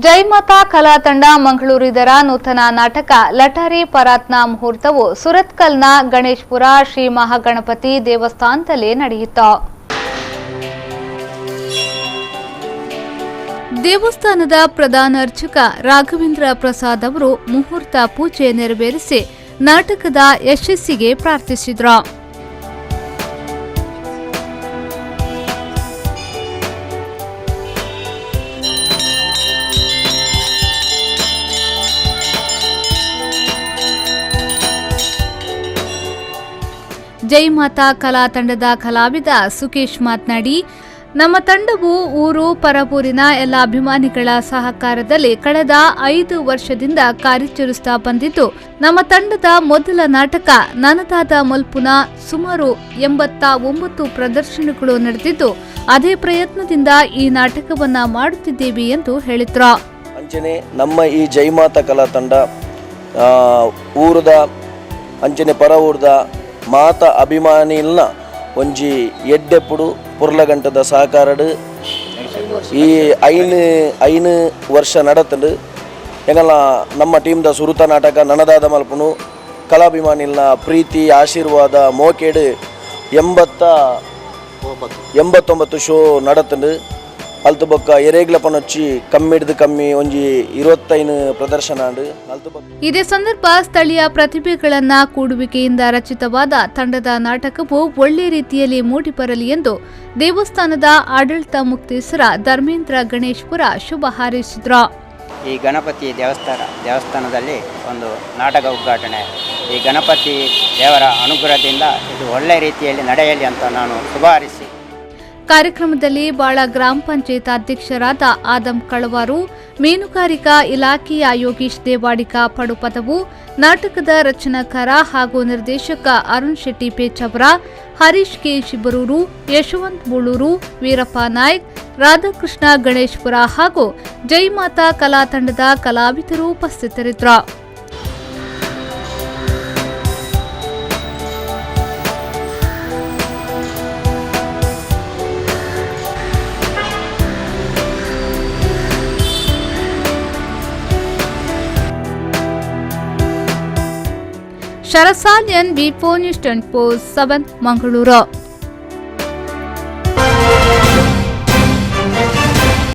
ಜೈಮಾತಾ ಕಲಾ ತಂಡ ಮಂಗಳೂರು ಇದರ ನೂತನ ನಾಟಕ ಲಟಾರಿ ಪರಾತ್ನ ಮುಹೂರ್ತವು ಸುರತ್ಕಲ್ನ ಗಣೇಶ್ಪುರ ಶ್ರೀ ಮಹಾಗಣಪತಿ ದೇವಸ್ಥಾನದಲ್ಲಿ ನಡೆಯಿತು. ದೇವಸ್ಥಾನದ ಪ್ರಧಾನ ಅರ್ಚಕ ರಾಘವೇಂದ್ರ ಪ್ರಸಾದ್ ಅವರು ಮುಹೂರ್ತ ಪೂಜೆ ನೆರವೇರಿಸಿ ನಾಟಕದ ಯಶಸ್ಸಿಗೆ ಪ್ರಾರ್ಥಿಸಿದರು. ಜೈಮಾತಾ ಕಲಾ ತಂಡದ ಕಲಾವಿದ ಸುಕೇಶ್ ಮಾತನಾಡಿ, ನಮ್ಮ ತಂಡವು ಊರು ಪರಬೂರಿನ ಎಲ್ಲ ಅಭಿಮಾನಿಗಳ ಸಹಕಾರದಲ್ಲಿ ಕಳೆದ 5 ವರ್ಷದಿಂದ ಕಾರ್ಯಾಚರಿಸುತ್ತಾ ಬಂದಿದ್ದು, ನಮ್ಮ ತಂಡದ ಮೊದಲ ನಾಟಕ ನನದಾದ ಮಲ್ಪುನ ಸುಮಾರು 89 ಪ್ರದರ್ಶನಗಳು ನಡೆದಿದ್ದು, ಅದೇ ಪ್ರಯತ್ನದಿಂದ ಈ ನಾಟಕವನ್ನ ಮಾಡುತ್ತಿದ್ದೇವೆ ಎಂದು ಹೇಳಿದ್ರು. ಅಂಚನೆ ನಮ್ಮ ಈ ಜೈಮಾತಾ ಕಲಾ ತಂಡ ಊರದ ಅಂಚನೆ ಪರ ಊರದ ಮಾತ ಅಭಿಮಾನಿಲ್ನ ಒಂಜಿ ಎಡ್ಡೆಪ್ಪುಡು ಪುರ್ಲಗಂಟದ ಸಹಕಾರಡು ಈ ಐನು ವರ್ಷ ನಡತಂಡು ಎಂಗಲ್ಲ ನಮ್ಮ ಟೀಮ್ದ ಸುರುತ ನಾಟಕ ನನದಾದ ಮಲ್ಪುನು ಕಲಾಭಿಮಾನಿಲ್ನ ಪ್ರೀತಿ ಆಶೀರ್ವಾದ ಮೋಕೇಡು 89 ಶೋ ನಡತಂಡು ಅಲ್ತು ಬೊಕ್ಕ ಎರೇಗ್ಲಪನೊಚ್ಚಿ ಕಮ್ಮಿಡ್ದು ಕಮ್ಮಿ ಒಂಜಿ 25 ಪ್ರದರ್ಶನ ಇದೇ ಸಂದರ್ಭ ಸ್ಥಳೀಯ ಪ್ರತಿಭೆಗಳನ್ನ ಕೂಡುವಿಕೆಯಿಂದ ರಚಿತವಾದ ತಂಡದ ನಾಟಕವು ಒಳ್ಳೆ ರೀತಿಯಲ್ಲಿ ಮೂಡಿಬರಲಿ ಎಂದು ದೇವಸ್ಥಾನದ ಆಡಳಿತ ಮುಕ್ತೇಸರ ಧರ್ಮೇಂದ್ರ ಗಣೇಶ್ಪುರ ಶುಭ ಹಾರೈಸಿದ್ರು. ಈ ಗಣಪತಿ ದೇವಸ್ಥಾನದಲ್ಲಿ ಒಂದು ನಾಟಕ ಉದ್ಘಾಟನೆ, ಈ ಗಣಪತಿ ದೇವರ ಅನುಗ್ರಹದಿಂದ ಇದು ಒಳ್ಳೆ ರೀತಿಯಲ್ಲಿ ನಡೆಯಲಿ ಅಂತ ನಾನು ಶುಭ ಹಾರೈಸಿ. ಕಾರ್ಯಕ್ರಮದಲ್ಲಿ ಬಾಳ ಗ್ರಾಮ ಪಂಚಾಯತ್ ಅಧ್ಯಕ್ಷರಾದ ಆದಂ ಕಳವಾರು, ಮೀನುಗಾರಿಕಾ ಇಲಾಖೆಯ ಯೋಗೀಶ್ ದೇವಾಡಿಕ ಪಡುಪದವು, ನಾಟಕದ ರಚನಾಕಾರ ಹಾಗೂ ನಿರ್ದೇಶಕ ಅರುಣ್ ಶೆಟ್ಟಿ ಪೇಚವರ, ಹರೀಶ್ ಕೆ ಶಿಬರೂರು, ಯಶವಂತ್ ಬೂಳೂರು, ವೀರಪ್ಪ ನಾಯ್ಕ್, ರಾಧಾಕೃಷ್ಣ ಗಣೇಶ್ಪುರ ಹಾಗೂ ಜೈಮಾತಾ ಕಲಾ ತಂಡದ ಕಲಾವಿದರು ಉಪಸ್ಥಿತರಿದ್ದರು. ಶರಸಾಲ್ಯನ್ B4 News 24/7 ಮಂಗಳೂರು.